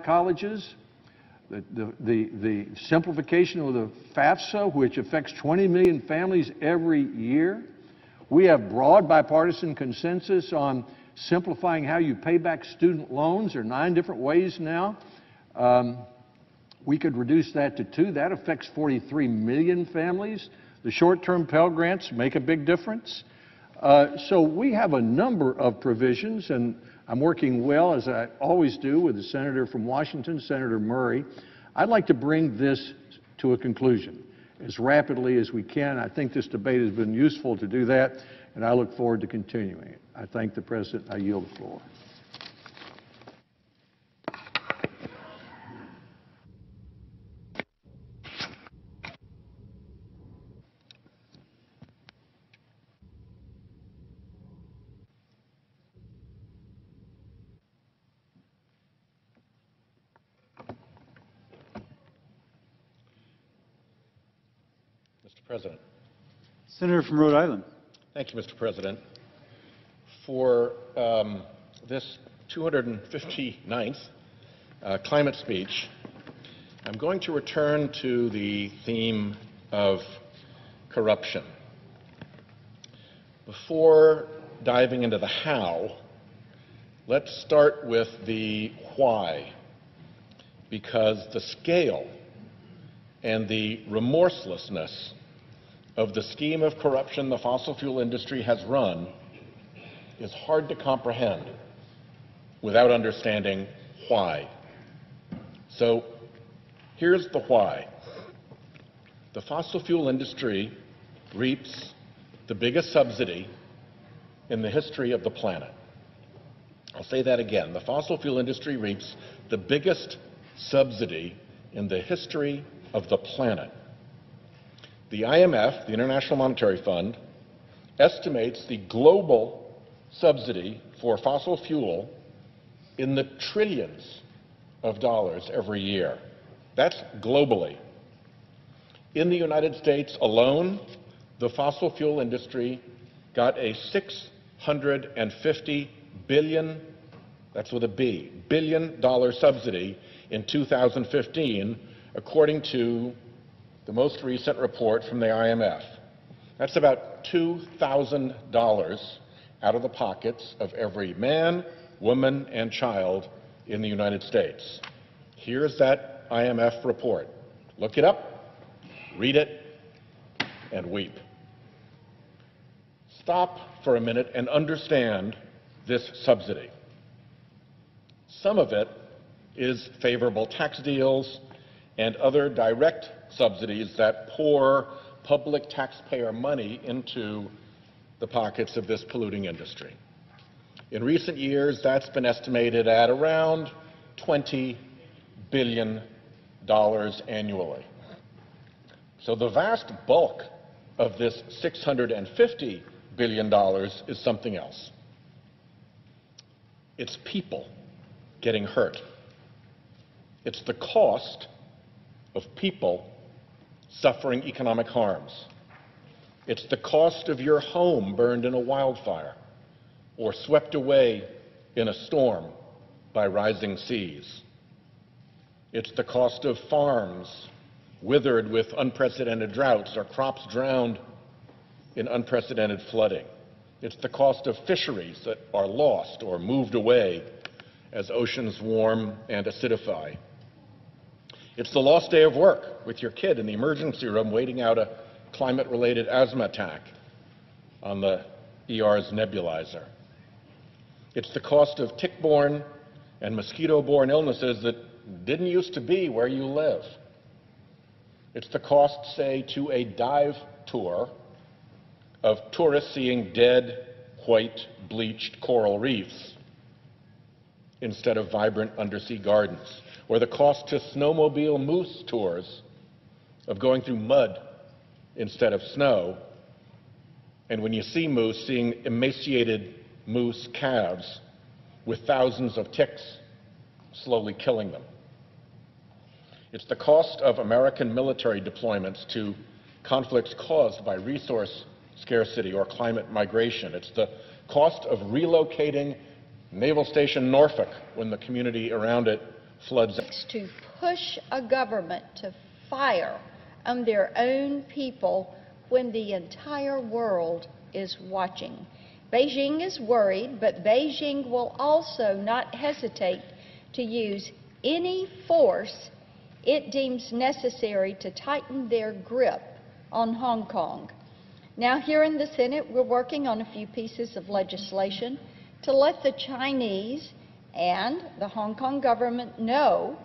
colleges, the simplification of the FAFSA, which affects 20 million families every year. We have broad bipartisan consensus on simplifying how you pay back student loans. There are 9 different ways now. We could reduce that to 2. That affects 43 million families. The short-term Pell Grants make a big difference. So we have a number of provisions, and I'm working well, as I always do, with the senator from Washington, Senator Murray. I'd like to bring this to a conclusion as rapidly as we can. I think this debate has been useful to do that, and I look forward to continuing it. I thank the President. I yield the floor. Mr. President. Senator from Rhode Island. Thank you, Mr. President. For this 259th climate speech, I'm going to return to the theme of corruption. Before diving into the how, let's start with the why, because the scale and the remorselessness of the scheme of corruption the fossil fuel industry has run is hard to comprehend without understanding why. So here's the why. The fossil fuel industry reaps the biggest subsidy in the history of the planet. I'll say that again. The fossil fuel industry reaps the biggest subsidy in the history of the planet. The IMF, the International Monetary Fund, estimates the global subsidy for fossil fuel in the trillions of dollars every year. That's globally. In the United States alone, the fossil fuel industry got a $650 billion, that's with a B, billion-dollar subsidy in 2015, according to the most recent report from the IMF. That's about $2,000 out of the pockets of every man, woman, and child in the United States. Here's that IMF report. Look it up, read it, and weep. Stop for a minute and understand this subsidy. Some of it is favorable tax deals and other direct subsidies that pour public taxpayer money into the pockets of this polluting industry. In recent years, that's been estimated at around $20 billion annually. So the vast bulk of this $650 billion is something else. It's people getting hurt. It's the cost of people suffering economic harms. It's the cost of your home burned in a wildfire or swept away in a storm by rising seas. It's the cost of farms withered with unprecedented droughts or crops drowned in unprecedented flooding. It's the cost of fisheries that are lost or moved away as oceans warm and acidify. It's the lost day of work with your kid in the emergency room waiting out a climate-related asthma attack on the ER's nebulizer. It's the cost of tick-borne and mosquito-borne illnesses that didn't used to be where you live. It's the cost, say, to a dive tour of tourists seeing dead, white, bleached coral reefs instead of vibrant undersea gardens, or the cost to snowmobile moose tours of going through mud instead of snow, and when you see moose, seeing emaciated moose calves with thousands of ticks slowly killing them. It's the cost of American military deployments to conflicts caused by resource scarcity or climate migration. It's the cost of relocating Naval Station Norfolk when the community around it floods. To push a government to fire on their own people when the entire world is watching. Beijing is worried, but Beijing will also not hesitate to use any force it deems necessary to tighten their grip on Hong Kong. Now, here in the Senate, we're working on a few pieces of legislation to let the Chinese and the Hong Kong government know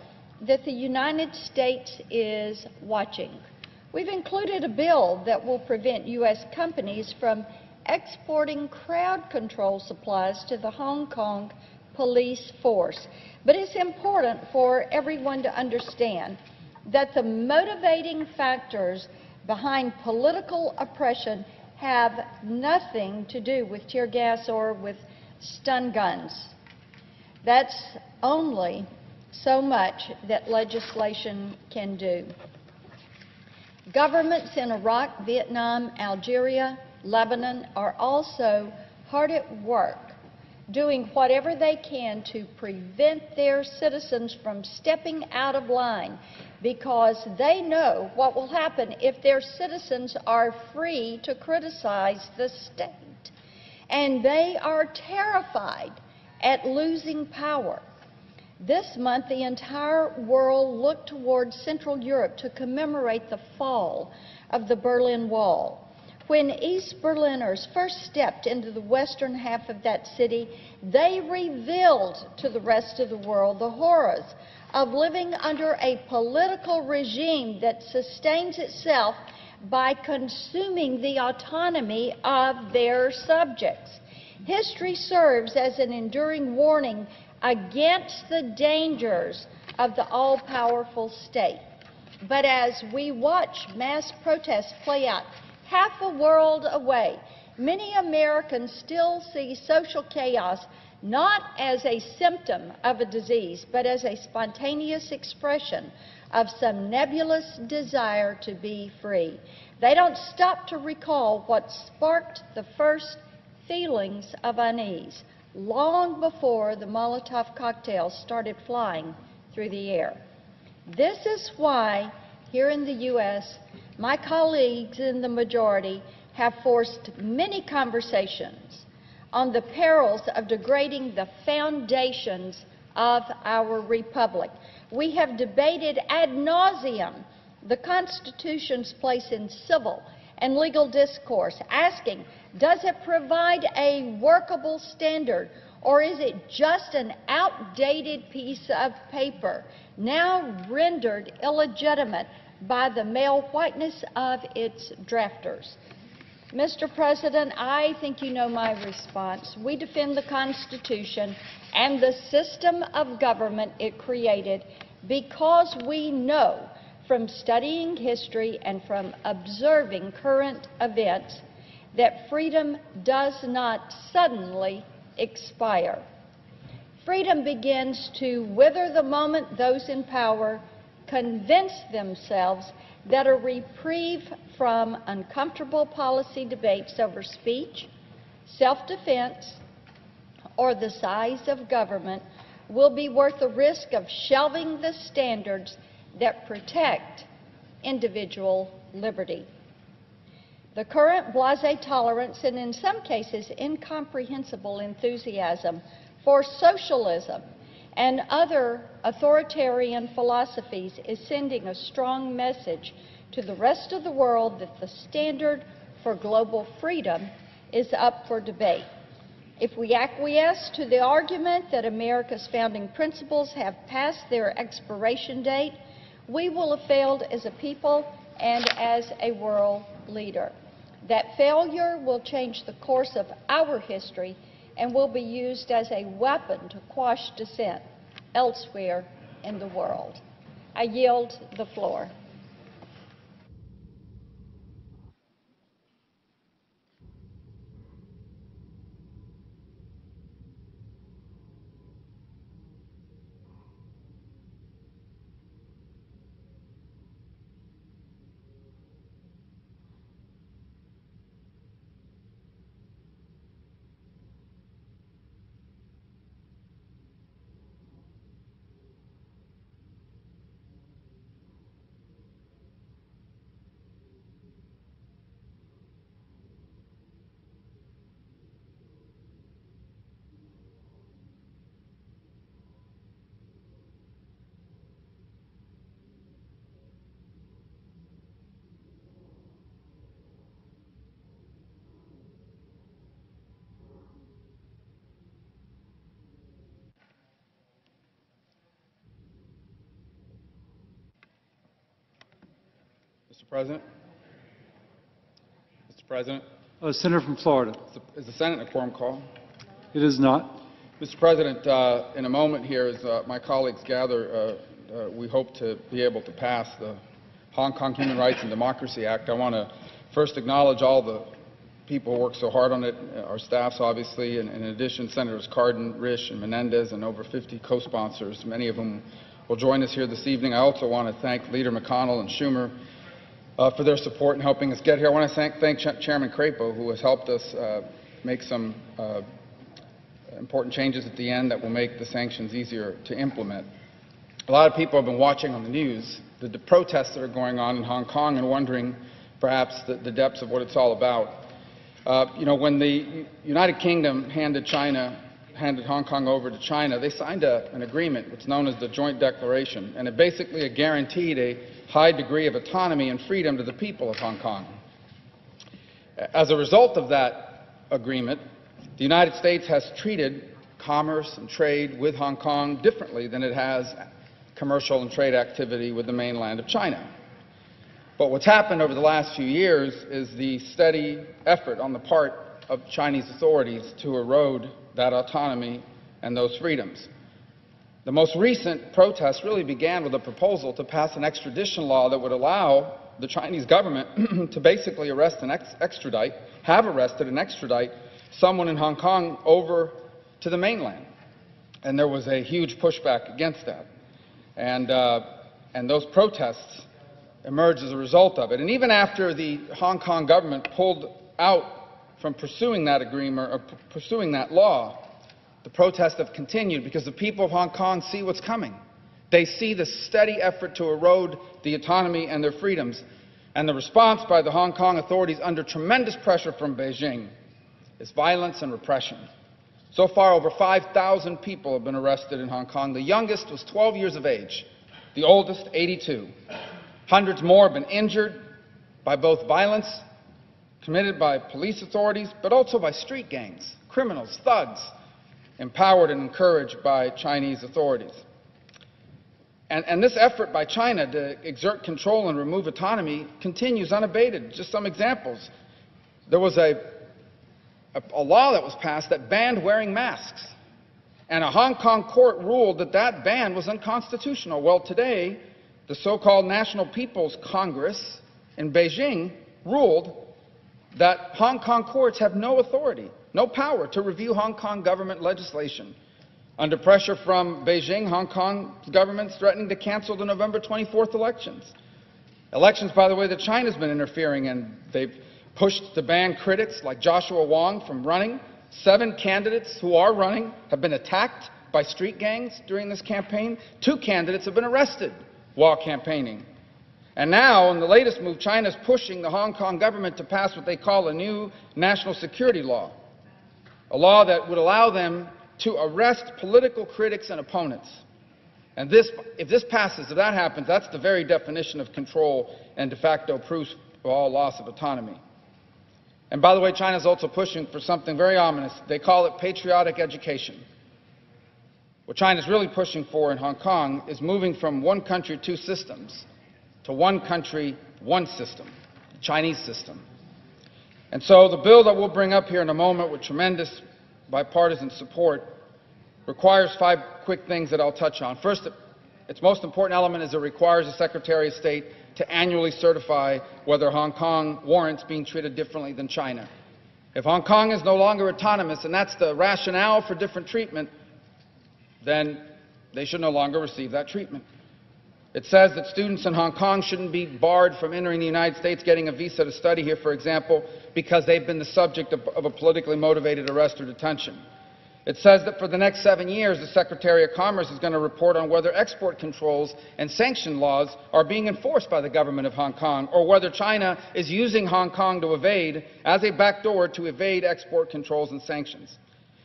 that the United States is watching. We've included a bill that will prevent U.S. companies from exporting crowd control supplies to the Hong Kong police force. But it's important for everyone to understand that the motivating factors behind political oppression have nothing to do with tear gas or with stun guns. That's only so much that legislation can do. Governments in Iraq, Vietnam, Algeria, Lebanon are also hard at work doing whatever they can to prevent their citizens from stepping out of line, because they know what will happen if their citizens are free to criticize the state. And they are terrified at losing power. This month, the entire world looked towards Central Europe to commemorate the fall of the Berlin Wall. When East Berliners first stepped into the western half of that city, they revealed to the rest of the world the horrors of living under a political regime that sustains itself by consuming the autonomy of their subjects. History serves as an enduring warning against the dangers of the all-powerful state. But as we watch mass protests play out half a world away, many Americans still see social chaos not as a symptom of a disease, but as a spontaneous expression of some nebulous desire to be free. They don't stop to recall what sparked the first feelings of unease, long before the Molotov cocktails started flying through the air. This is why, here in the U.S., my colleagues in the majority have forced many conversations on the perils of degrading the foundations of our republic. We have debated ad nauseum the Constitution's place in civil and legal discourse, asking, does it provide a workable standard, or is it just an outdated piece of paper, now rendered illegitimate by the male whiteness of its drafters? Mr. President, I think you know my response. We defend the Constitution and the system of government it created because we know from studying history and from observing current events that freedom does not suddenly expire. Freedom begins to wither the moment those in power convince themselves that a reprieve from uncomfortable policy debates over speech, self-defense, or the size of government will be worth the risk of shelving the standards that protect individual liberty. The current blasé tolerance and, in some cases, incomprehensible enthusiasm for socialism and other authoritarian philosophies is sending a strong message to the rest of the world that the standard for global freedom is up for debate. If we acquiesce to the argument that America's founding principles have passed their expiration date, we will have failed as a people and as a world leader. That failure will change the course of our history and will be used as a weapon to quash dissent elsewhere in the world. I yield the floor. President? Mr. President? Senator from Florida. Is the Senate in a quorum call? It is not. Mr. President, in a moment here, as my colleagues gather, we hope to be able to pass the Hong Kong Human Rights and Democracy Act. I want to first acknowledge all the people who work so hard on it, our staffs, obviously, and in addition, Senators Cardin, Risch, and Menendez, and over 50 co-sponsors, many of whom will join us here this evening. I also want to thank Leader McConnell and Schumer for their support in helping us get here. I want to thank Chairman Crapo, who has helped us make some important changes at the end that will make the sanctions easier to implement. A lot of people have been watching on the news the protests that are going on in Hong Kong and wondering perhaps the depths of what it's all about. When the United Kingdom handed Hong Kong over to China, they signed an agreement, what's known as the Joint Declaration, and it basically guaranteed a high degree of autonomy and freedom to the people of Hong Kong. As a result of that agreement, the United States has treated commerce and trade with Hong Kong differently than it has commercial and trade activity with the mainland of China. But what's happened over the last few years is the steady effort on the part of Chinese authorities to erode that autonomy and those freedoms. The most recent protests really began with a proposal to pass an extradition law that would allow the Chinese government to basically arrest and extradite, have arrested and extradite someone in Hong Kong over to the mainland. And there was a huge pushback against that. And those protests emerged as a result of it. And even after the Hong Kong government pulled out from pursuing that agreement or pursuing that law, the protests have continued because the people of Hong Kong see what's coming. They see the steady effort to erode the autonomy and their freedoms. And the response by the Hong Kong authorities under tremendous pressure from Beijing is violence and repression. So far, over 5,000 people have been arrested in Hong Kong. The youngest was 12 years of age, the oldest 82. Hundreds more have been injured by both violence committed by police authorities, but also by street gangs, criminals, thugs, empowered and encouraged by Chinese authorities. And this effort by China to exert control and remove autonomy continues unabated. Just some examples. There was a law that was passed that banned wearing masks, and a Hong Kong court ruled that that ban was unconstitutional. Well, today, the so-called National People's Congress in Beijing ruled that Hong Kong courts have no authority, no power to review Hong Kong government legislation. Under pressure from Beijing, Hong Kong's government is threatening to cancel the November 24th elections. Elections, by the way, that China's been interfering in. They've pushed to ban critics like Joshua Wong from running. 7 candidates who are running have been attacked by street gangs during this campaign. 2 candidates have been arrested while campaigning. And now, in the latest move, China is pushing the Hong Kong government to pass what they call a new national security law, a law that would allow them to arrest political critics and opponents. And if this passes, if that happens, that's the very definition of control and de facto proof of all loss of autonomy. And by the way, China is also pushing for something very ominous. They call it patriotic education. What China is really pushing for in Hong Kong is moving from one country, 2 systems to one country, 1 system, the Chinese system. And so the bill that we'll bring up here in a moment with tremendous bipartisan support requires 5 quick things that I'll touch on. First, its most important element is it requires the Secretary of State to annually certify whether Hong Kong warrants being treated differently than China. If Hong Kong is no longer autonomous, and that's the rationale for different treatment, then they should no longer receive that treatment. It says that students in Hong Kong shouldn't be barred from entering the United States, getting a visa to study here, for example, because they've been the subject of a politically motivated arrest or detention. It says that for the next 7 years, the Secretary of Commerce is going to report on whether export controls and sanction laws are being enforced by the government of Hong Kong, or whether China is using Hong Kong to evade, as a backdoor to evade export controls and sanctions.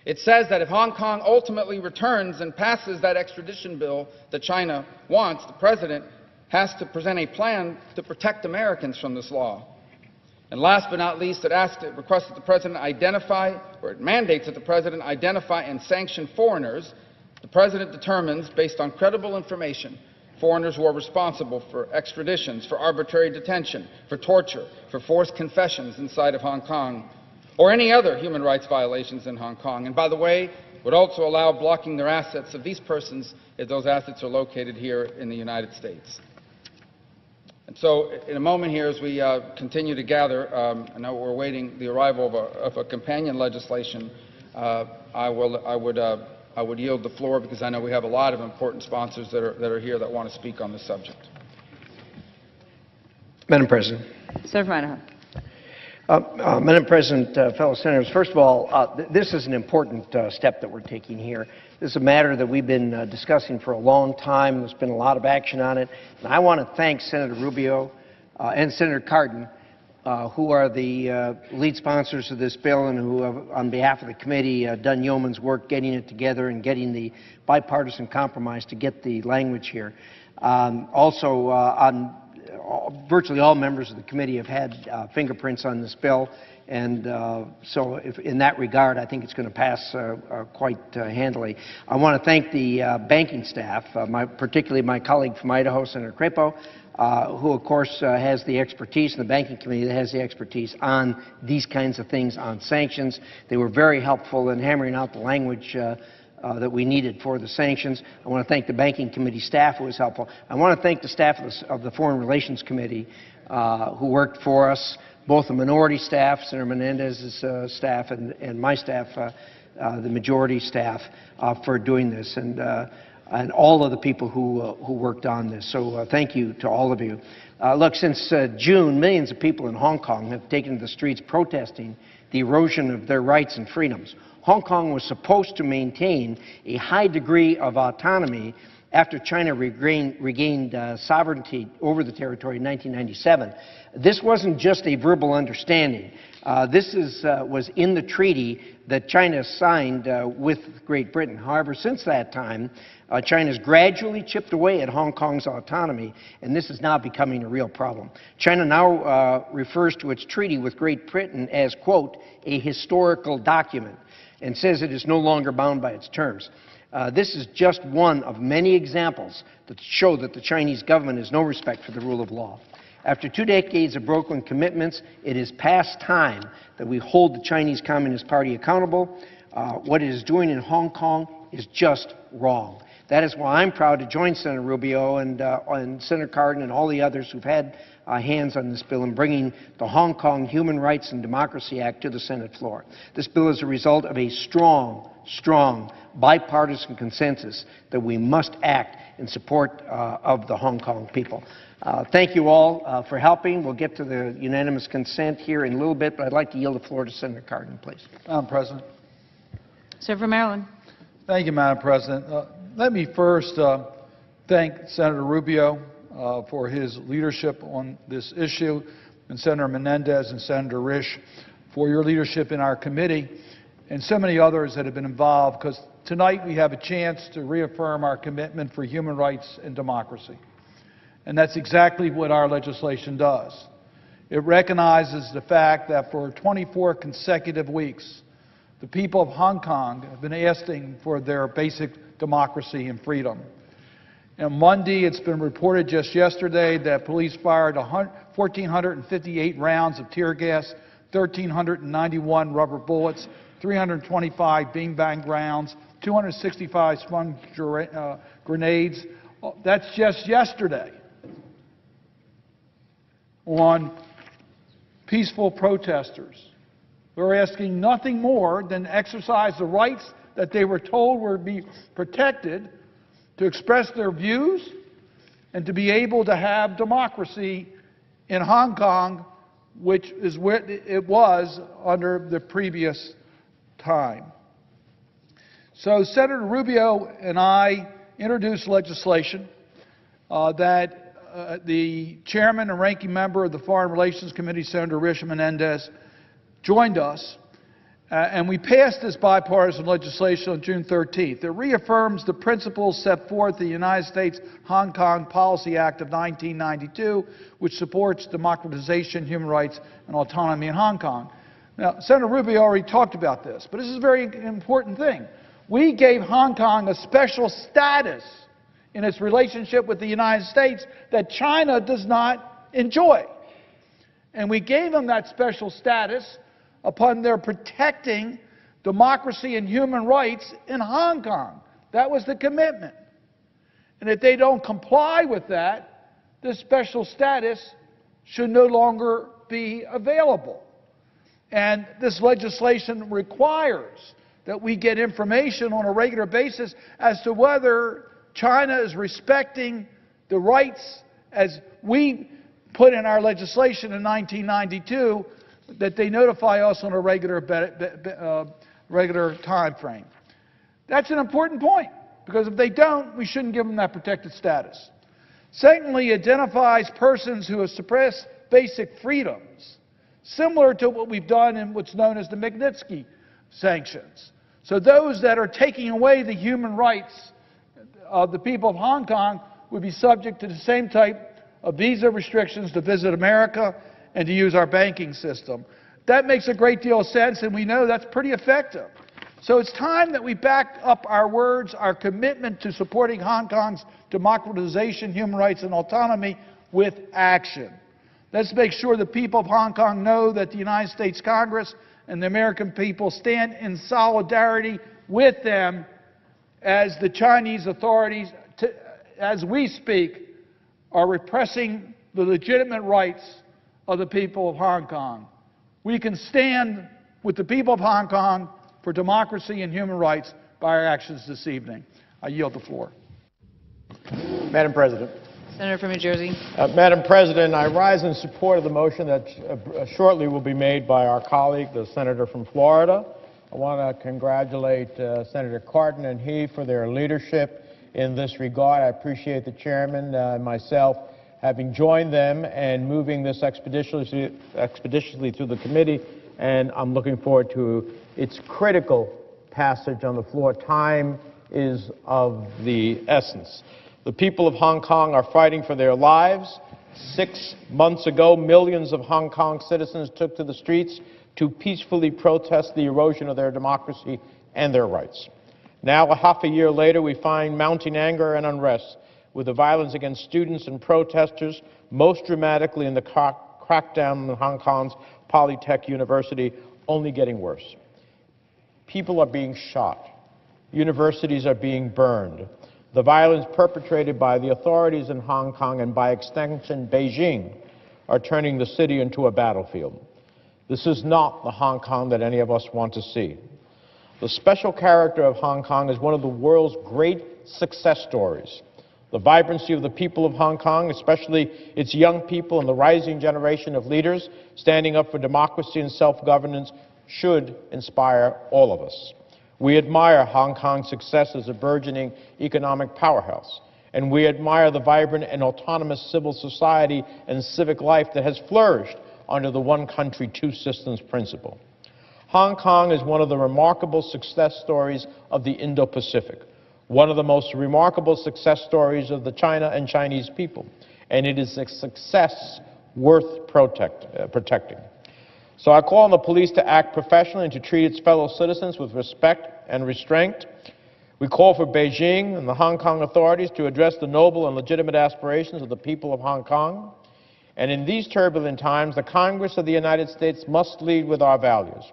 It says that if Hong Kong ultimately returns and passes that extradition bill that China wants, the President has to present a plan to protect Americans from this law. And last but not least, it requests that the President identify, or it mandates that the President identify and sanction foreigners the President determines, based on credible information, foreigners who are responsible for extraditions, for arbitrary detention, for torture, for forced confessions inside of Hong Kong, or any other human rights violations in Hong Kong. And by the way, would also allow blocking their assets of these persons if those assets are located here in the United States. And so, in a moment here, as we continue to gather, I know we're awaiting the arrival of a companion legislation. I would yield the floor because I know we have a lot of important sponsors that are here that want to speak on this subject. Madam President. Senator from Idaho. Madam President, fellow senators, first of all, this is an important step that we're taking here. This is a matter that we've been discussing for a long time. There's been a lot of action on it. And I want to thank Senator Rubio and Senator Cardin, who are the lead sponsors of this bill and who have, on behalf of the committee, done yeoman's work getting it together and getting the bipartisan compromise to get the language here. Virtually all members of the committee have had fingerprints on this bill, and so in that regard, I think it's going to pass quite handily. I want to thank the banking staff, particularly my colleague from Idaho, Senator Crapo, who, of course, has the expertise, and the banking committee that has the expertise on these kinds of things, on sanctions. They were very helpful in hammering out the language that we needed for the sanctions. I want to thank the Banking Committee staff who was helpful. I want to thank the staff of the Foreign Relations Committee who worked for us, both the minority staff, Senator Menendez's staff, and my staff, the majority staff, for doing this, and all of the people who worked on this. So thank you to all of you. Look, since June, millions of people in Hong Kong have taken to the streets protesting the erosion of their rights and freedoms. Hong Kong was supposed to maintain a high degree of autonomy after China regained sovereignty over the territory in 1997. This wasn't just a verbal understanding. This was in the treaty that China signed with Great Britain. However, since that time, China has gradually chipped away at Hong Kong's autonomy, and this is now becoming a real problem. China now refers to its treaty with Great Britain as, quote, a historical document, and says it is no longer bound by its terms. This is just one of many examples that show that the Chinese government has no respect for the rule of law. After 2 decades of broken commitments, it is past time that we hold the Chinese Communist Party accountable. What it is doing in Hong Kong is just wrong. That is why I'm proud to join Senator Rubio and Senator Cardin and all the others who've had hands on this bill in bringing the Hong Kong Human Rights and Democracy Act to the Senate floor. This bill is a result of a strong bipartisan consensus that we must act in support of the Hong Kong people. Thank you all for helping. We'll get to the unanimous consent here in a little bit, but I'd like to yield the floor to Senator Cardin, please. Madam President. Senator from Maryland. Thank you, Madam President. Let me first thank Senator Rubio for his leadership on this issue, and Senator Menendez and Senator Risch for your leadership in our committee, and so many others that have been involved, because tonight we have a chance to reaffirm our commitment for human rights and democracy. And that's exactly what our legislation does. It recognizes the fact that for 24 consecutive weeks, the people of Hong Kong have been asking for their basic democracy and freedom. And Monday, it's been reported just yesterday that police fired 1,458 rounds of tear gas, 1,391 rubber bullets, 325 beanbag rounds, 265 stun grenades. That's just yesterday on peaceful protesters. They're asking nothing more than to exercise the rights that they were told would be protected, to express their views, and to be able to have democracy in Hong Kong, which is where it was under the previous time. So Senator Rubio and I introduced legislation that the chairman and ranking member of the Foreign Relations Committee, Senator Risch Menendez, joined us, and we passed this bipartisan legislation on June 13th. It reaffirms the principles set forth in the United States Hong Kong Policy Act of 1992, which supports democratization, human rights, and autonomy in Hong Kong. Now, Senator Rubio already talked about this, but this is a very important thing. We gave Hong Kong a special status in its relationship with the United States that China does not enjoy. And we gave them that special status upon their protecting democracy and human rights in Hong Kong. That was the commitment. And if they don't comply with that, this special status should no longer be available. And this legislation requires that we get information on a regular basis as to whether China is respecting the rights as we put in our legislation in 1992, that they notify us on a regular time frame. That's an important point, because if they don't, we shouldn't give them that protected status. Secondly, identifies persons who have suppressed basic freedoms, similar to what we've done in what's known as the Magnitsky sanctions. So those that are taking away the human rights of the people of Hong Kong would be subject to the same type of visa restrictions to visit America and to use our banking system. That makes a great deal of sense, and we know that's pretty effective. So it's time that we back up our words, our commitment to supporting Hong Kong's democratization, human rights, and autonomy with action. Let's make sure the people of Hong Kong know that the United States Congress and the American people stand in solidarity with them as the Chinese authorities, as we speak, are repressing the legitimate rights of the people of Hong Kong. We can stand with the people of Hong Kong for democracy and human rights by our actions this evening. I yield the floor. Madam President. Senator from New Jersey. Madam President, I rise in support of the motion that shortly will be made by our colleague, the senator from Florida. I want to congratulate Senator Cardin and he for their leadership in this regard. I appreciate the chairman and myself having joined them and moving this expeditiously through the committee, and I'm looking forward to its critical passage on the floor. Time is of the essence. The people of Hong Kong are fighting for their lives. 6 months ago, millions of Hong Kong citizens took to the streets to peacefully protest the erosion of their democracy and their rights. Now, a half a year later, we find mounting anger and unrest, with the violence against students and protesters, most dramatically in the crackdown on Hong Kong's Polytech University, only getting worse. People are being shot. Universities are being burned. The violence perpetrated by the authorities in Hong Kong and, by extension, Beijing, are turning the city into a battlefield. This is not the Hong Kong that any of us want to see. The special character of Hong Kong is one of the world's great success stories. The vibrancy of the people of Hong Kong, especially its young people and the rising generation of leaders standing up for democracy and self-governance, should inspire all of us. We admire Hong Kong's success as a burgeoning economic powerhouse, and we admire the vibrant and autonomous civil society and civic life that has flourished under the one country, two systems principle. Hong Kong is one of the remarkable success stories of the Indo-Pacific, one of the most remarkable success stories of the China and Chinese people, and it is a success worth protecting. So I call on the police to act professionally and to treat its fellow citizens with respect and restraint. We call for Beijing and the Hong Kong authorities to address the noble and legitimate aspirations of the people of Hong Kong. And in these turbulent times, the Congress of the United States must lead with our values.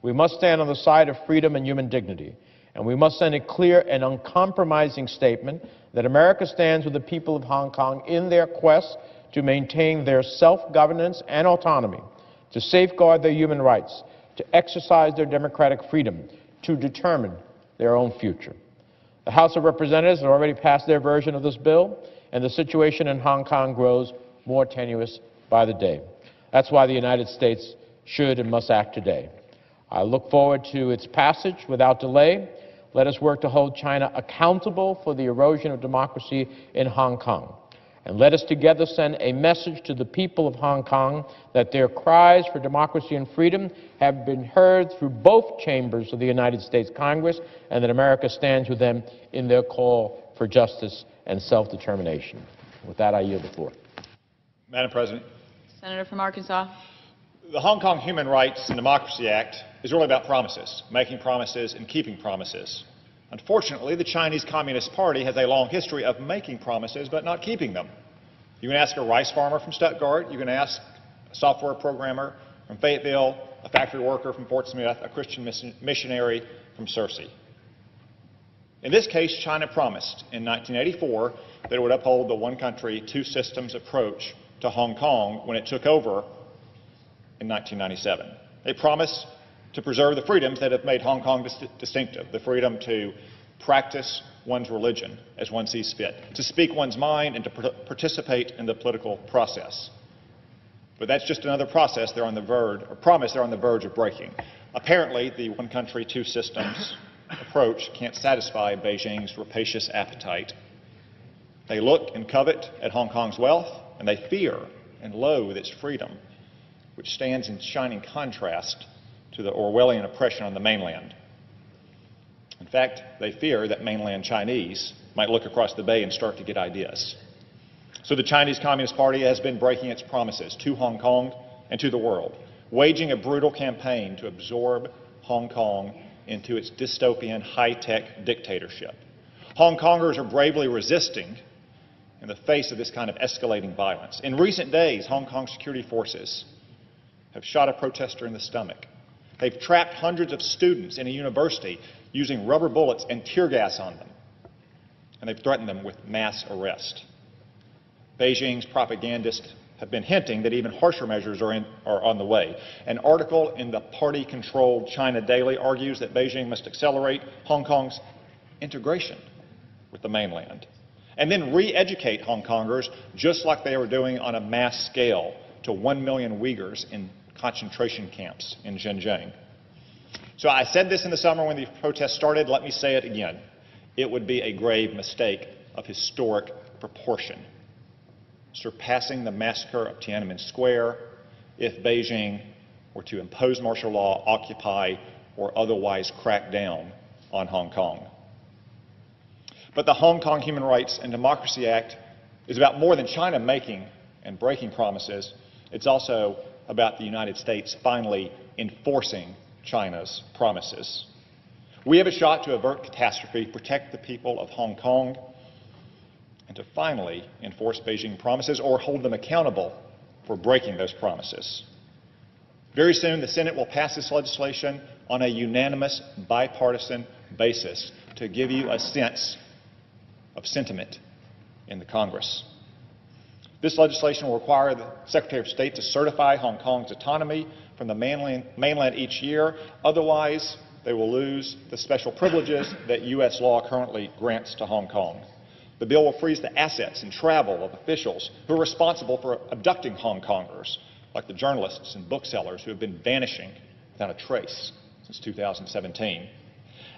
We must stand on the side of freedom and human dignity. And we must send a clear and uncompromising statement that America stands with the people of Hong Kong in their quest to maintain their self-governance and autonomy, to safeguard their human rights, to exercise their democratic freedom, to determine their own future. The House of Representatives has already passed their version of this bill, and the situation in Hong Kong grows more tenuous by the day. That's why the United States should and must act today. I look forward to its passage without delay. Let us work to hold China accountable for the erosion of democracy in Hong Kong. And let us together send a message to the people of Hong Kong that their cries for democracy and freedom have been heard through both chambers of the United States Congress, and that America stands with them in their call for justice and self-determination. With that, I yield the floor. Madam President. Senator from Arkansas. The Hong Kong Human Rights and Democracy Act is really about promises, making promises and keeping promises. Unfortunately, the Chinese Communist Party has a long history of making promises but not keeping them. You can ask a rice farmer from Stuttgart, you can ask a software programmer from Fayetteville, a factory worker from Fort Smith, a Christian missionary from Searcy. In this case, China promised in 1984 that it would uphold the one country, two systems approach to Hong Kong when it took over in 1997. They promised to preserve the freedoms that have made Hong Kong distinctive, the freedom to practice one's religion as one sees fit, to speak one's mind and to participate in the political process. But that's just another promise they're on the verge of breaking. Apparently, the one country, two systems approach can't satisfy Beijing's rapacious appetite. They look and covet at Hong Kong's wealth, and they fear and loathe its freedom, which stands in shining contrast to the Orwellian oppression on the mainland. In fact, they fear that mainland Chinese might look across the bay and start to get ideas. So the Chinese Communist Party has been breaking its promises to Hong Kong and to the world, waging a brutal campaign to absorb Hong Kong into its dystopian high-tech dictatorship. Hong Kongers are bravely resisting in the face of this kind of escalating violence. In recent days, Hong Kong security forces have shot a protester in the stomach. They've trapped hundreds of students in a university using rubber bullets and tear gas on them. And they've threatened them with mass arrest. Beijing's propagandists have been hinting that even harsher measures are on the way. An article in the party-controlled China Daily argues that Beijing must accelerate Hong Kong's integration with the mainland and then re-educate Hong Kongers just like they were doing on a mass scale to 1 million Uyghurs in concentration camps in Xinjiang. So I said this in the summer when the protests started. Let me say it again. It would be a grave mistake of historic proportion, surpassing the massacre of Tiananmen Square, if Beijing were to impose martial law, occupy, or otherwise crack down on Hong Kong. But the Hong Kong Human Rights and Democracy Act is about more than China making and breaking promises. It's also about the United States finally enforcing China's promises. We have a shot to avert catastrophe, protect the people of Hong Kong, and to finally enforce Beijing promises or hold them accountable for breaking those promises. Very soon, the Senate will pass this legislation on a unanimous, bipartisan basis to give you a sense of sentiment in the Congress. This legislation will require the Secretary of State to certify Hong Kong's autonomy from the mainland each year. Otherwise, they will lose the special privileges that U.S. law currently grants to Hong Kong. The bill will freeze the assets and travel of officials who are responsible for abducting Hong Kongers, like the journalists and booksellers who have been vanishing without a trace since 2017.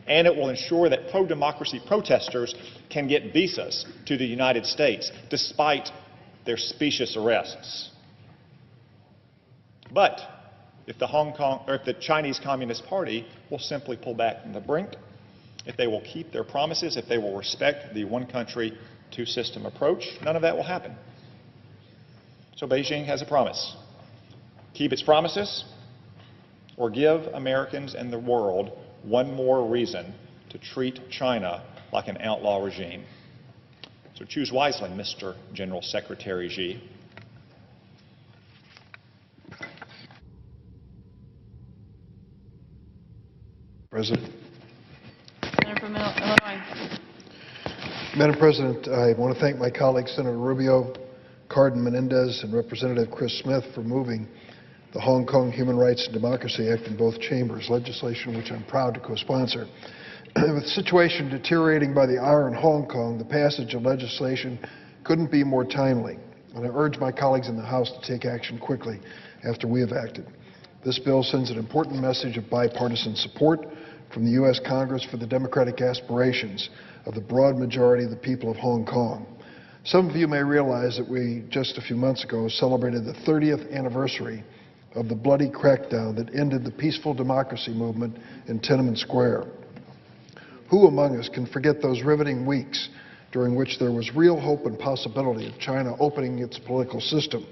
And it will ensure that pro-democracy protesters can get visas to the United States despite their specious arrests. But if the Chinese Communist Party will simply pull back from the brink, if they will keep their promises, if they will respect the one country, two system approach, none of that will happen. So Beijing has a promise. Keep its promises or give Americans and the world one more reason to treat China like an outlaw regime. So choose wisely, Mr. General Secretary Xi. President. Senator from Illinois. Madam President, I want to thank my colleagues, Senator Rubio, Cardin Menendez, and Representative Chris Smith for moving the Hong Kong Human Rights and Democracy Act in both chambers, legislation which I'm proud to co-sponsor. With the situation deteriorating by the hour in Hong Kong, the passage of legislation couldn't be more timely, and I urge my colleagues in the House to take action quickly after we have acted. This bill sends an important message of bipartisan support from the U.S. Congress for the democratic aspirations of the broad majority of the people of Hong Kong. Some of you may realize that we, just a few months ago, celebrated the 30th anniversary of the bloody crackdown that ended the peaceful democracy movement in Tiananmen Square. Who among us can forget those riveting weeks during which there was real hope and possibility of China opening its political system?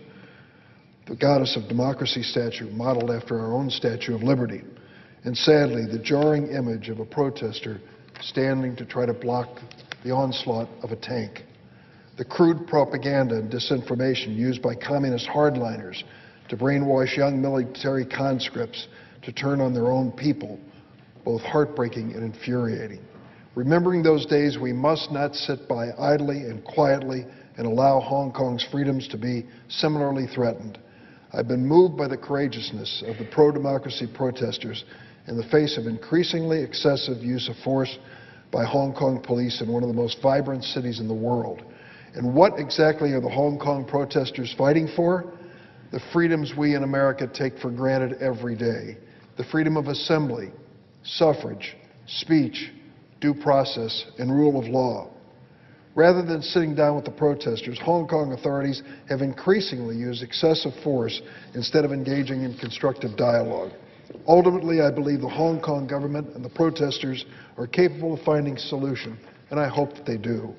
The Goddess of Democracy statue modeled after our own Statue of Liberty, and sadly, the jarring image of a protester standing to try to block the onslaught of a tank. The crude propaganda and disinformation used by communist hardliners to brainwash young military conscripts to turn on their own people, both heartbreaking and infuriating. Remembering those days, we must not sit by idly and quietly and allow Hong Kong's freedoms to be similarly threatened. I've been moved by the courageousness of the pro-democracy protesters in the face of increasingly excessive use of force by Hong Kong police in one of the most vibrant cities in the world. And what exactly are the Hong Kong protesters fighting for? The freedoms we in America take for granted every day. The freedom of assembly, suffrage, speech, due process, and rule of law. Rather than sitting down with the protesters, Hong Kong authorities have increasingly used excessive force instead of engaging in constructive dialogue. Ultimately, I believe the Hong Kong government and the protesters are capable of finding a solution, and I hope that they do.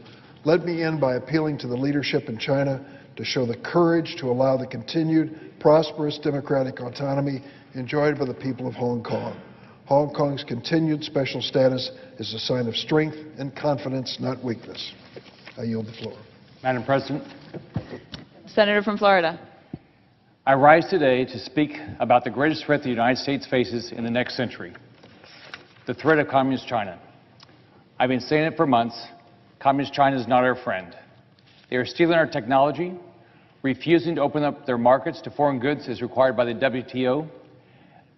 Let me end by appealing to the leadership in China to show the courage to allow the continued prosperous democratic autonomy enjoyed by the people of Hong Kong. Hong Kong's continued special status is a sign of strength and confidence, not weakness. I yield the floor. Madam President, Senator from Florida. I rise today to speak about the greatest threat the United States faces in the next century, the threat of Communist China. I've been saying it for months. Communist China is not our friend. They are stealing our technology, refusing to open up their markets to foreign goods as required by the WTO,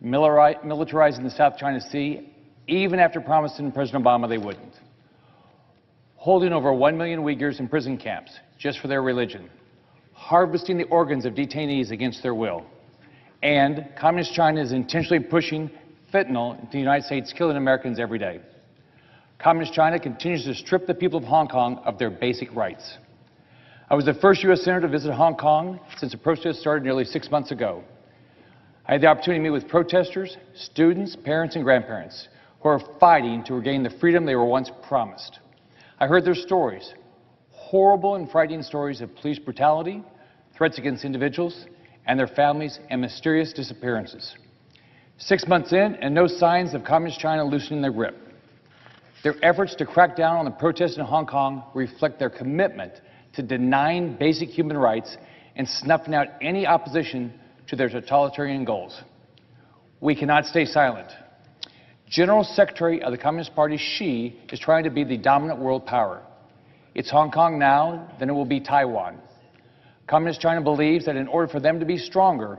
militarizing the South China Sea, even after promising President Obama they wouldn't, holding over 1 million Uyghurs in prison camps just for their religion, harvesting the organs of detainees against their will, and Communist China is intentionally pushing fentanyl into the United States, killing Americans every day. Communist China continues to strip the people of Hong Kong of their basic rights. I was the first U.S. Senator to visit Hong Kong since the protest started nearly 6 months ago. I had the opportunity to meet with protesters, students, parents, and grandparents who are fighting to regain the freedom they were once promised. I heard their stories, horrible and frightening stories of police brutality, threats against individuals and their families, and mysterious disappearances. 6 months in, and no signs of Communist China loosening their grip. Their efforts to crack down on the protests in Hong Kong reflect their commitment to denying basic human rights and snuffing out any opposition to their totalitarian goals. We cannot stay silent. General Secretary of the Communist Party, Xi, is trying to be the dominant world power. It's Hong Kong now, then it will be Taiwan. Communist China believes that in order for them to be stronger,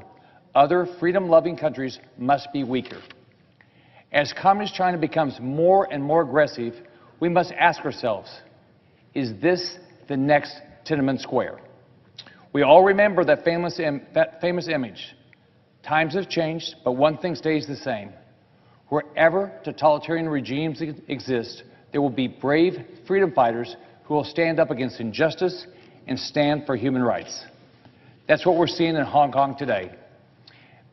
other freedom-loving countries must be weaker. As Communist China becomes more and more aggressive, we must ask ourselves, is this the next Tiananmen Square? We all remember that famous image. Times have changed, but one thing stays the same. Wherever totalitarian regimes exist, there will be brave freedom fighters who will stand up against injustice and stand for human rights. That's what we're seeing in Hong Kong today.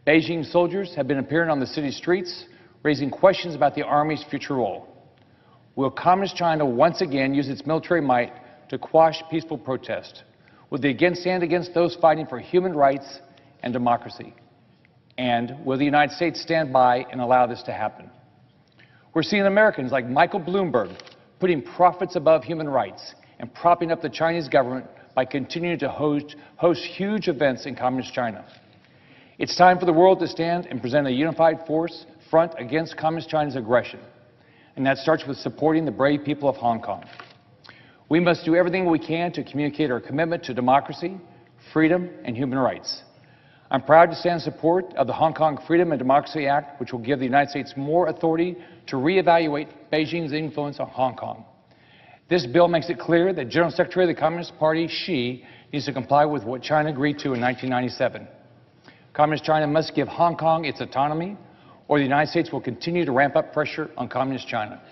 Beijing soldiers have been appearing on the city streets, raising questions about the Army's future role. Will Communist China once again use its military might to quash peaceful protest? Will they again stand against those fighting for human rights and democracy? And will the United States stand by and allow this to happen? We're seeing Americans like Michael Bloomberg putting profits above human rights and propping up the Chinese government by continuing to host huge events in Communist China. It's time for the world to stand and present a unified front against Communist China's aggression. And that starts with supporting the brave people of Hong Kong. We must do everything we can to communicate our commitment to democracy, freedom, and human rights. I'm proud to stand in support of the Hong Kong Freedom and Democracy Act, which will give the United States more authority to reevaluate Beijing's influence on Hong Kong. This bill makes it clear that General Secretary of the Communist Party, Xi, needs to comply with what China agreed to in 1997. Communist China must give Hong Kong its autonomy, or the United States will continue to ramp up pressure on Communist China.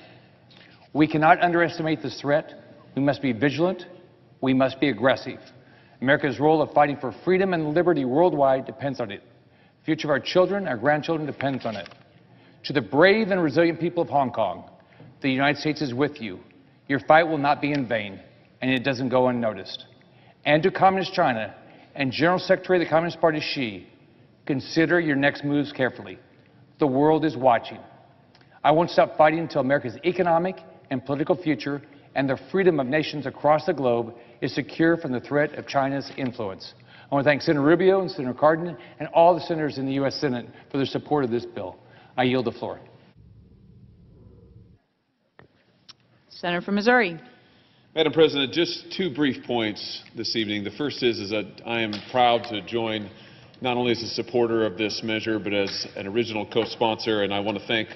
We cannot underestimate this threat. We must be vigilant. We must be aggressive. America's role of fighting for freedom and liberty worldwide depends on it. The future of our children, our grandchildren depends on it. To the brave and resilient people of Hong Kong, the United States is with you. Your fight will not be in vain, and it doesn't go unnoticed. And to Communist China and General Secretary of the Communist Party, Xi, consider your next moves carefully. The world is watching. I won't stop fighting until America's economic, and political future and the freedom of nations across the globe is secure from the threat of China's influence. I want to thank Senator Rubio and Senator Cardin and all the senators in the U.S. Senate for their support of this bill. I yield the floor. Senator from Missouri. Madam President, just two brief points this evening. The first is that I am proud to join not only as a supporter of this measure, but as an original co-sponsor, and I want to thank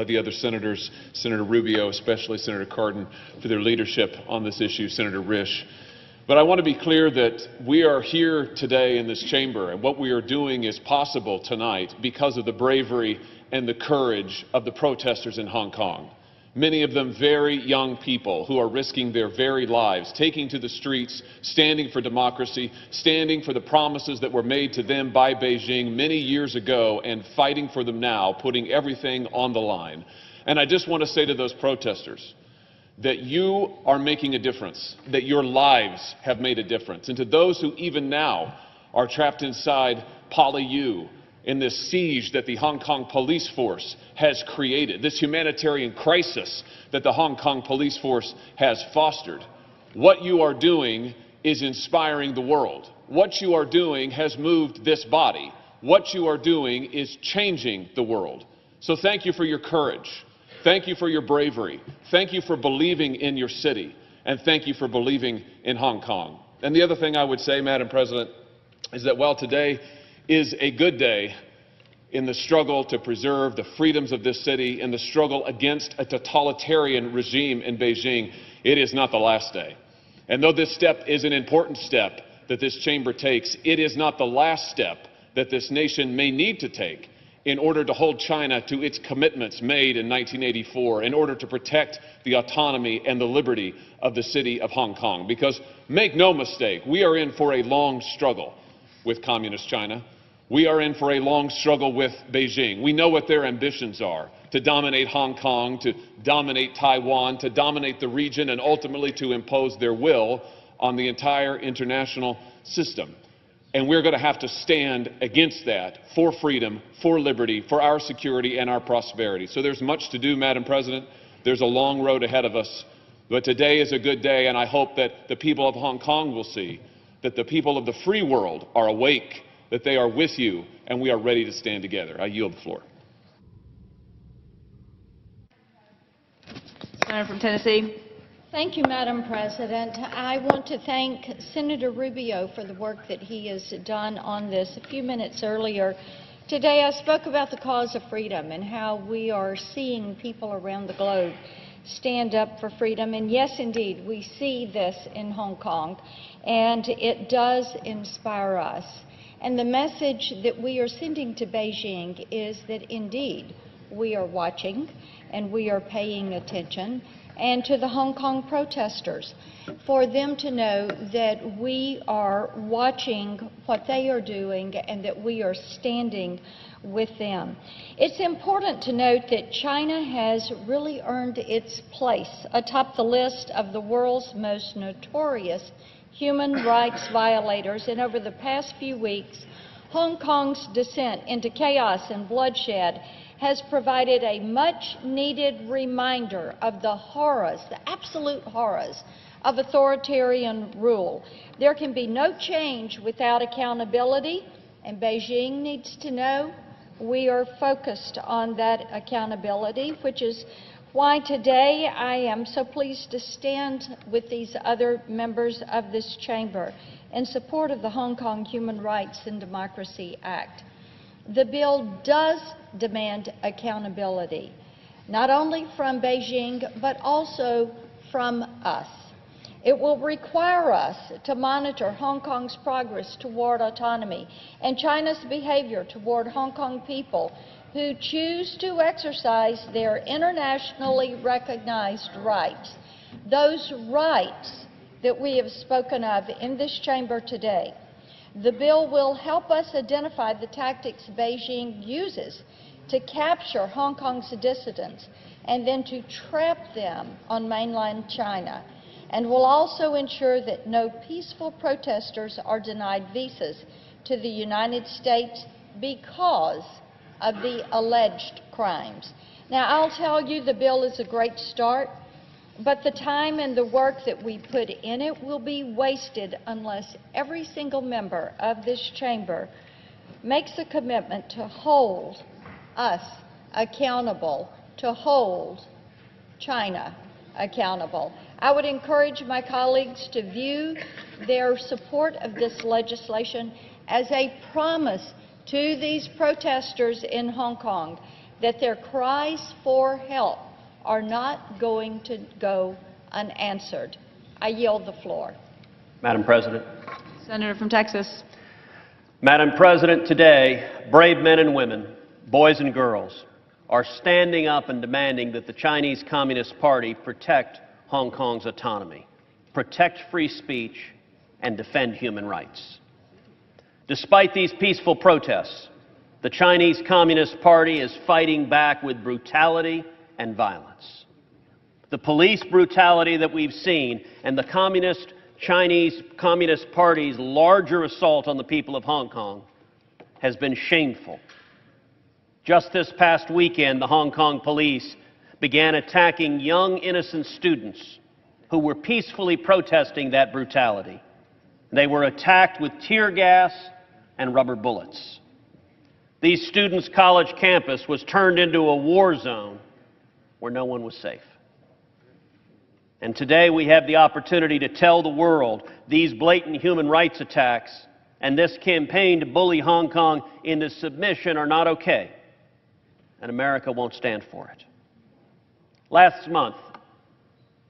the other senators, Senator Rubio, especially Senator Cardin, for their leadership on this issue, Senator Risch. But I want to be clear that we are here today in this chamber, and what we are doing is possible tonight because of the bravery and the courage of the protesters in Hong Kong. Many of them very young people who are risking their very lives, taking to the streets, standing for democracy, standing for the promises that were made to them by Beijing many years ago and fighting for them now, putting everything on the line. And I just want to say to those protesters that you are making a difference, that your lives have made a difference. And to those who even now are trapped inside PolyU, in this siege that the Hong Kong police force has created, this humanitarian crisis that the Hong Kong police force has fostered. What you are doing is inspiring the world. What you are doing has moved this body. What you are doing is changing the world. So thank you for your courage. Thank you for your bravery. Thank you for believing in your city. And thank you for believing in Hong Kong. And the other thing I would say, Madam President, is that while today is a good day in the struggle to preserve the freedoms of this city and the struggle against a totalitarian regime in Beijing, it is not the last day. And though this step is an important step that this chamber takes, it is not the last step that this nation may need to take in order to hold China to its commitments made in 1984, in order to protect the autonomy and the liberty of the city of Hong Kong. Because make no mistake, we are in for a long struggle with Communist China. We are in for a long struggle with Beijing. We know what their ambitions are: to dominate Hong Kong, to dominate Taiwan, to dominate the region, and ultimately to impose their will on the entire international system. And we're going to have to stand against that for freedom, for liberty, for our security and our prosperity. So there's much to do, Madam President. There's a long road ahead of us. But today is a good day, and I hope that the people of Hong Kong will see that the people of the free world are awake, that they are with you, and we are ready to stand together. I yield the floor. Senator from Tennessee. Thank you, Madam President. I want to thank Senator Rubio for the work that he has done on this. A few minutes earlier today, I spoke about the cause of freedom and how we are seeing people around the globe stand up for freedom. And yes, indeed, we see this in Hong Kong, and it does inspire us. And the message that we are sending to Beijing is that indeed we are watching and we are paying attention, and to the Hong Kong protesters, for them to know that we are watching what they are doing and that we are standing with them. It's important to note that China has really earned its place atop the list of the world's most notorious human rights violators, and over the past few weeks, Hong Kong's descent into chaos and bloodshed has provided a much-needed reminder of the horrors, the absolute horrors, of authoritarian rule. There can be no change without accountability, and Beijing needs to know we are focused on that accountability, which is why today I am so pleased to stand with these other members of this chamber in support of the Hong Kong Human Rights and Democracy Act. The bill does demand accountability, not only from Beijing, but also from us. It will require us to monitor Hong Kong's progress toward autonomy and China's behavior toward Hong Kong people who choose to exercise their internationally recognized rights, those rights that we have spoken of in this chamber today. The bill will help us identify the tactics Beijing uses to capture Hong Kong's dissidents and then to trap them on mainland China, and will also ensure that no peaceful protesters are denied visas to the United States because of the alleged crimes. Now, I'll tell you, the bill is a great start. But the time and the work that we put in it will be wasted unless every single member of this chamber makes a commitment to hold us accountable, to hold China accountable. I would encourage my colleagues to view their support of this legislation as a promise to these protesters in Hong Kong that their cries for help are not going to go unanswered. I yield the floor. Madam President. Senator from Texas. Madam President, today, brave men and women, boys and girls, are standing up and demanding that the Chinese Communist Party protect Hong Kong's autonomy, protect free speech, and defend human rights. Despite these peaceful protests, the Chinese Communist Party is fighting back with brutality and violence. The police brutality that we've seen and the Chinese Communist Party's larger assault on the people of Hong Kong has been shameful. Just this past weekend, the Hong Kong police began attacking young, innocent students who were peacefully protesting that brutality. They were attacked with tear gas and rubber bullets. These students' college campus was turned into a war zone where no one was safe. And today we have the opportunity to tell the world these blatant human rights attacks and this campaign to bully Hong Kong into submission are not okay, and America won't stand for it. Last month,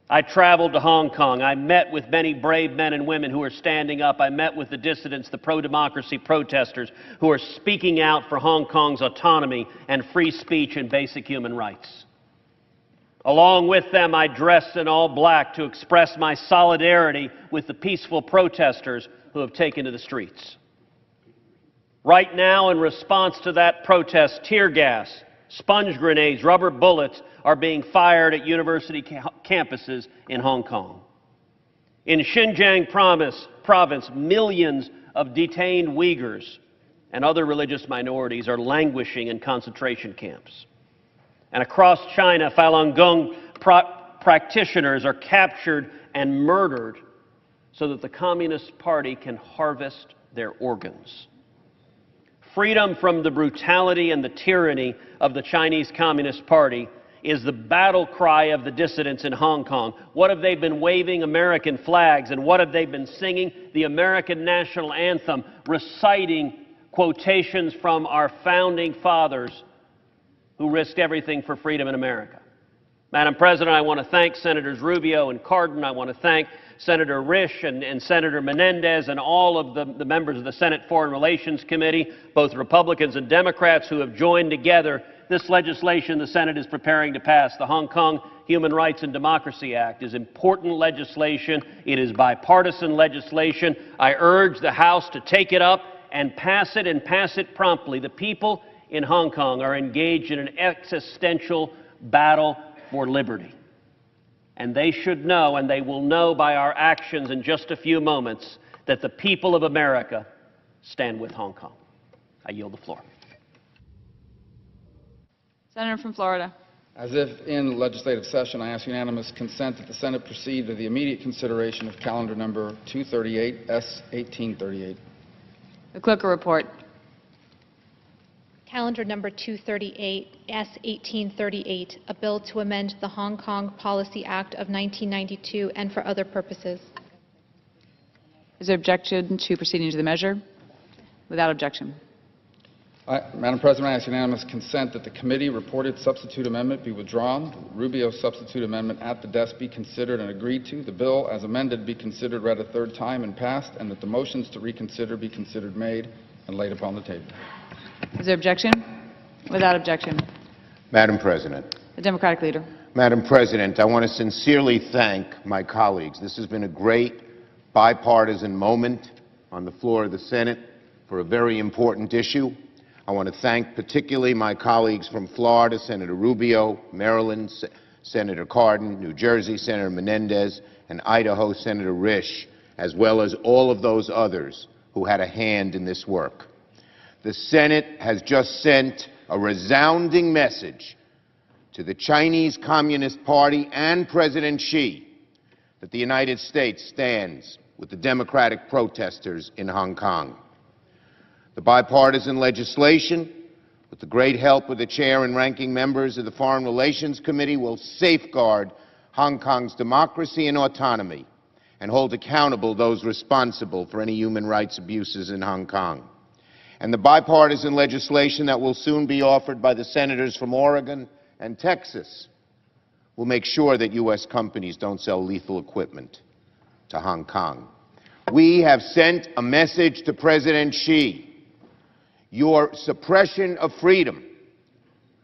I traveled to Hong Kong. I met with many brave men and women who are standing up. I met with the dissidents, the pro-democracy protesters who are speaking out for Hong Kong's autonomy and free speech and basic human rights. Along with them, I dressed in all black to express my solidarity with the peaceful protesters who have taken to the streets. Right now, in response to that protest, tear gas, sponge grenades, rubber bullets are being fired at university campuses in Hong Kong. In Xinjiang province, millions of detained Uyghurs and other religious minorities are languishing in concentration camps. And across China, Falun Gong practitioners are captured and murdered so that the Communist Party can harvest their organs. Freedom from the brutality and the tyranny of the Chinese Communist Party is the battle cry of the dissidents in Hong Kong. What have they been waving American flags, and what have they been singing? The American national anthem, reciting quotations from our founding fathers who risked everything for freedom in America. Madam President, I want to thank Senators Rubio and Cardin. I want to thank Senator Risch and Senator Menendez and all of the members of the Senate Foreign Relations Committee, both Republicans and Democrats, who have joined together this legislation the Senate is preparing to pass. The Hong Kong Human Rights and Democracy Act is important legislation. It is bipartisan legislation. I urge the House to take it up and pass it promptly. The people in Hong Kong are engaged in an existential battle for liberty. And they should know, and they will know by our actions in just a few moments, that the people of America stand with Hong Kong. I yield the floor. Senator from Florida. As if in legislative session, I ask unanimous consent that the Senate proceed to the immediate consideration of calendar number 238, S. 1838. The clerk will report. Calendar number 238, S. 1838, a bill to amend the Hong Kong Policy Act of 1992 and for other purposes. Is there objection to proceeding to the measure? Without objection. Madam President, I ask unanimous consent that the committee reported substitute amendment be withdrawn, Rubio's substitute amendment at the desk be considered and agreed to, the bill as amended be considered read a third time and passed, and that the motions to reconsider be considered made and laid upon the table. Is there objection? Without objection. Madam President. The Democratic Leader. Madam President, I want to sincerely thank my colleagues. This has been a great bipartisan moment on the floor of the Senate for a very important issue. I want to thank particularly my colleagues from Florida, Senator Rubio, Maryland, Senator Cardin, New Jersey, Senator Menendez, and Idaho, Senator Risch, as well as all of those others who had a hand in this work. The Senate has just sent a resounding message to the Chinese Communist Party and President Xi that the United States stands with the democratic protesters in Hong Kong. The bipartisan legislation, with the great help of the chair and ranking members of the Foreign Relations Committee, will safeguard Hong Kong's democracy and autonomy and hold accountable those responsible for any human rights abuses in Hong Kong. And the bipartisan legislation that will soon be offered by the senators from Oregon and Texas will make sure that U.S. companies don't sell lethal equipment to Hong Kong. We have sent a message to President Xi. Your suppression of freedom,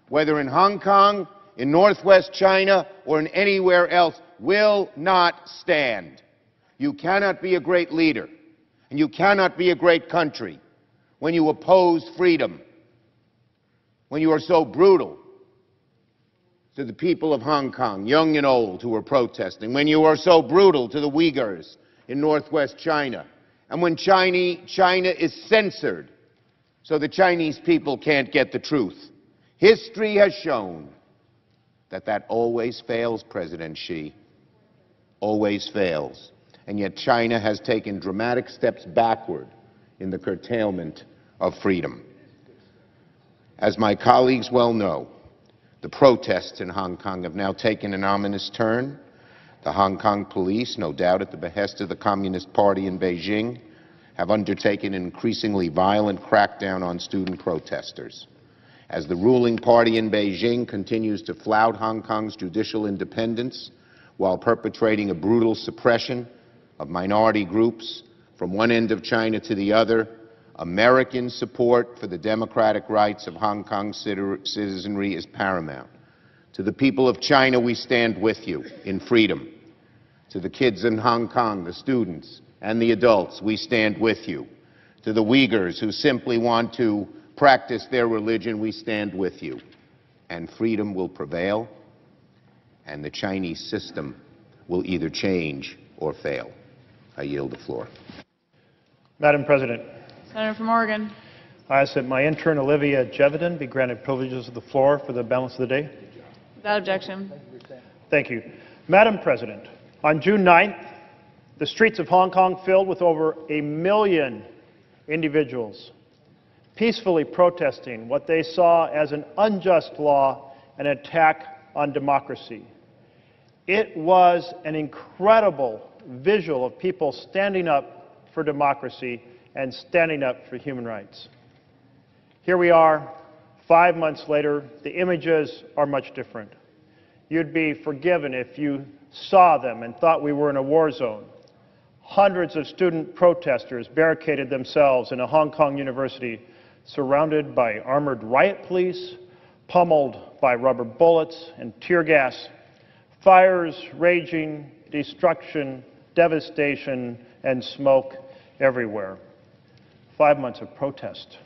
whether in Hong Kong, in Northwest China, or in anywhere else, will not stand. You cannot be a great leader, and you cannot be a great country when you oppose freedom, when you are so brutal to the people of Hong Kong, young and old, who are protesting, when you are so brutal to the Uyghurs in Northwest China, and when China is censored so the Chinese people can't get the truth. History has shown that that always fails, President Xi, always fails. And yet China has taken dramatic steps backward in the curtailment of freedom. As my colleagues well know, the protests in Hong Kong have now taken an ominous turn. The Hong Kong police, no doubt at the behest of the Communist Party in Beijing, have undertaken an increasingly violent crackdown on student protesters. As the ruling party in Beijing continues to flout Hong Kong's judicial independence while perpetrating a brutal suppression of minority groups from one end of China to the other, American support for the democratic rights of Hong Kong's citizenry is paramount. To the people of China, we stand with you in freedom. To the kids in Hong Kong, the students and the adults, we stand with you. To the Uyghurs who simply want to practice their religion, we stand with you. And freedom will prevail, and the Chinese system will either change or fail. I yield the floor. Madam President, Senator from Oregon. I ask that my intern, Olivia Jevedon, be granted privileges of the floor for the balance of the day. Without objection. Thank you. Madam President, on June 9th, the streets of Hong Kong filled with over 1 million individuals peacefully protesting what they saw as an unjust law and an attack on democracy. It was an incredible visual of people standing up for democracy and standing up for human rights. Here we are, 5 months later. The images are much different. You'd be forgiven if you saw them and thought we were in a war zone. Hundreds of student protesters barricaded themselves in a Hong Kong university, surrounded by armored riot police, pummeled by rubber bullets and tear gas, fires raging, destruction, devastation, and smoke everywhere. 5 months of protest,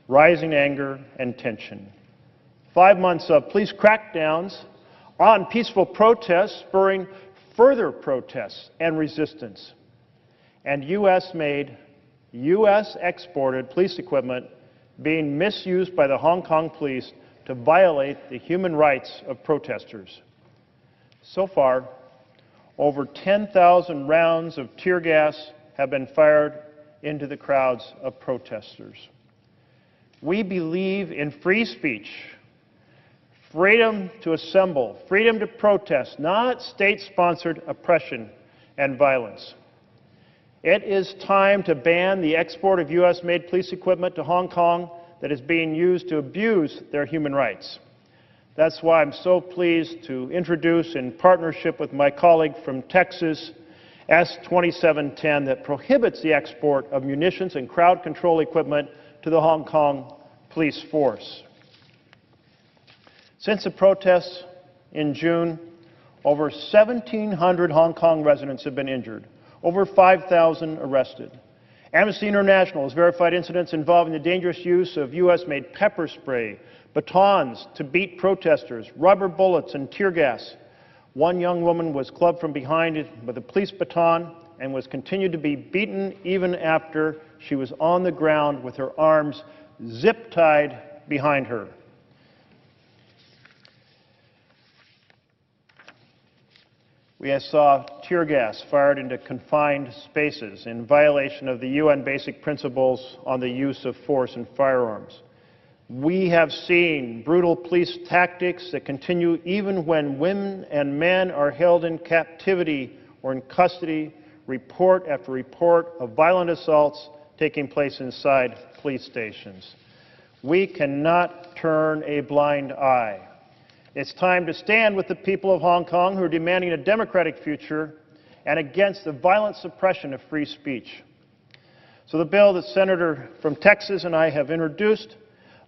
rising anger and tension. 5 months of police crackdowns on peaceful protests, spurring further protests and resistance. And U.S.-made, U.S.-exported police equipment being misused by the Hong Kong police to violate the human rights of protesters. So far, over 10,000 rounds of tear gas have been fired into the crowds of protesters. We believe in free speech, freedom to assemble, freedom to protest, not state-sponsored oppression and violence. It is time to ban the export of U.S.-made police equipment to Hong Kong that is being used to abuse their human rights. That's why I'm so pleased to introduce, in partnership with my colleague from Texas, S. 2710 that prohibits the export of munitions and crowd control equipment to the Hong Kong police force. Since the protests in June, over 1,700 Hong Kong residents have been injured, over 5,000 arrested. Amnesty International has verified incidents involving the dangerous use of U.S.-made pepper spray, batons to beat protesters, rubber bullets, and tear gas. One young woman was clubbed from behind with a police baton and was continued to be beaten even after she was on the ground with her arms zip-tied behind her. We saw tear gas fired into confined spaces in violation of the UN Basic Principles on the use of force and firearms. We have seen brutal police tactics that continue even when women and men are held in captivity or in custody, report after report of violent assaults taking place inside police stations. We cannot turn a blind eye. It's time to stand with the people of Hong Kong who are demanding a democratic future and against the violent suppression of free speech. So the bill that Senator from Texas and I have introduced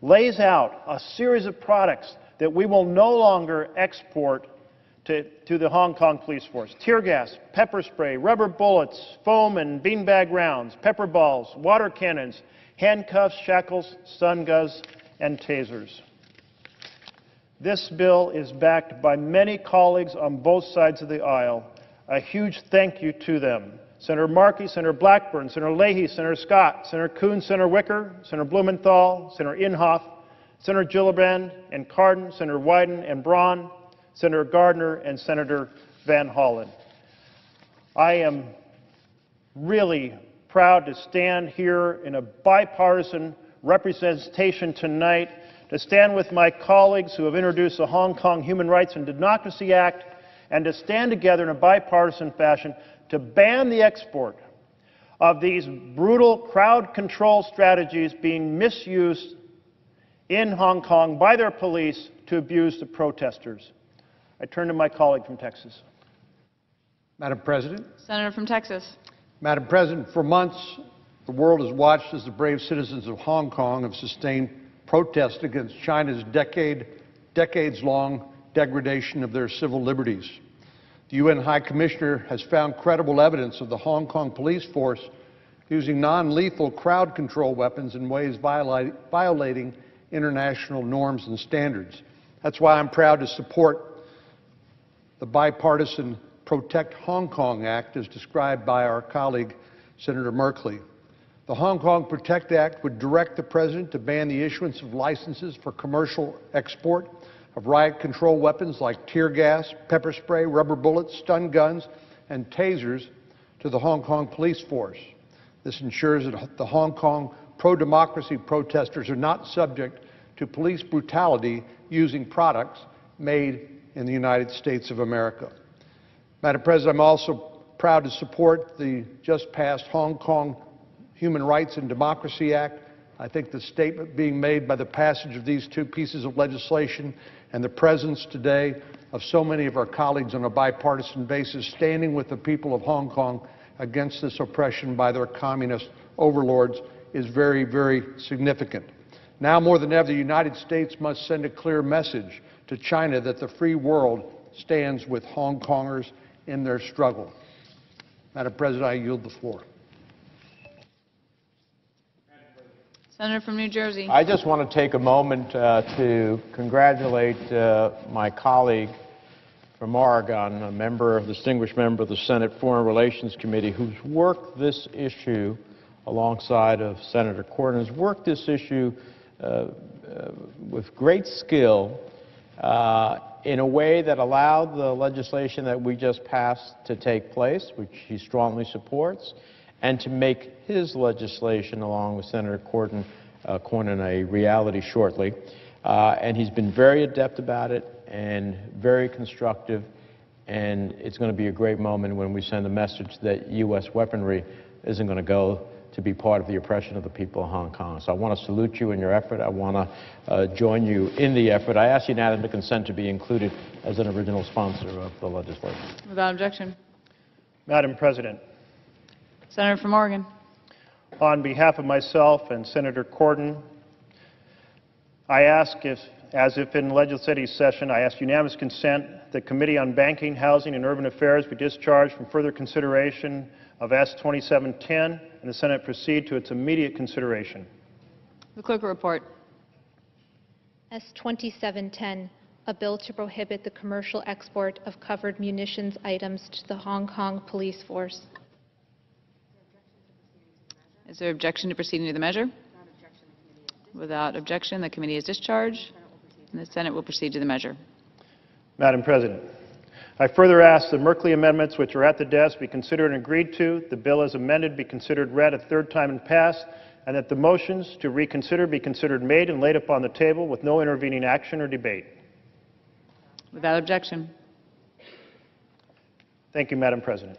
lays out a series of products that we will no longer export to the Hong Kong police force. Tear gas, pepper spray, rubber bullets, foam and beanbag rounds, pepper balls, water cannons, handcuffs, shackles, stun guns, and tasers. This bill is backed by many colleagues on both sides of the aisle. A huge thank you to them. Senator Markey, Senator Blackburn, Senator Leahy, Senator Scott, Senator Coons, Senator Wicker, Senator Blumenthal, Senator Inhofe, Senator Gillibrand and Cardin, Senator Wyden and Braun, Senator Gardner, and Senator Van Hollen. I am really proud to stand here in a bipartisan representation tonight, to stand with my colleagues who have introduced the Hong Kong Human Rights and Democracy Act, and to stand together in a bipartisan fashion to ban the export of these brutal crowd control strategies being misused in Hong Kong by their police to abuse the protesters. I turn to my colleague from Texas. Madam President. Senator from Texas. Madam President, for months, the world has watched as the brave citizens of Hong Kong have sustained protests against China's decades-long degradation of their civil liberties. The UN High Commissioner has found credible evidence of the Hong Kong police force using non-lethal crowd control weapons in ways violating international norms and standards. That's why I'm proud to support the bipartisan Protect Hong Kong Act as described by our colleague, Senator Merkley. The Hong Kong Protect Act would direct the President to ban the issuance of licenses for commercial export of riot control weapons like tear gas, pepper spray, rubber bullets, stun guns, and tasers to the Hong Kong police force. This ensures that the Hong Kong pro-democracy protesters are not subject to police brutality using products made in the United States of America. Madam President, I'm also proud to support the just-passed Hong Kong Human Rights and Democracy Act. I think the statement being made by the passage of these two pieces of legislation and the presence today of so many of our colleagues on a bipartisan basis standing with the people of Hong Kong against this oppression by their communist overlords is very, very significant. Now more than ever, the United States must send a clear message to China that the free world stands with Hong Kongers in their struggle. Madam President, I yield the floor. Senator from New Jersey. I just want to take a moment to congratulate my colleague from Oregon, a distinguished member of the Senate Foreign Relations Committee, who's worked this issue alongside of Senator Corden, has worked this issue with great skill in a way that allowed the legislation that we just passed to take place, which he strongly supports, and to make his legislation, along with Senator Corden, a reality shortly. And he's been very adept about it and very constructive, and it's going to be a great moment when we send a message that U.S. weaponry isn't going to go to be part of the oppression of the people of Hong Kong. So I want to salute you in your effort. I want to join you in the effort. I ask unanimous consent to be included as an original sponsor of the legislation. Without objection. Madam President. Senator from Oregon. On behalf of myself and Senator Corden, I ask, as if in legislative session, I ask unanimous consent the Committee on Banking, Housing, and Urban Affairs be discharged from further consideration of S. 2710, and the Senate proceed to its immediate consideration. The clerk will report. S. 2710, a bill to prohibit the commercial export of covered munitions items to the Hong Kong police force. Is there objection to proceeding to the measure? Without objection, the committee is discharged, and the Senate will proceed to the measure. Madam President, I further ask the Merkley amendments which are at the desk be considered and agreed to, the bill as amended be considered read a third time and passed, and that the motions to reconsider be considered made and laid upon the table with no intervening action or debate. Without objection. Thank you, Madam President.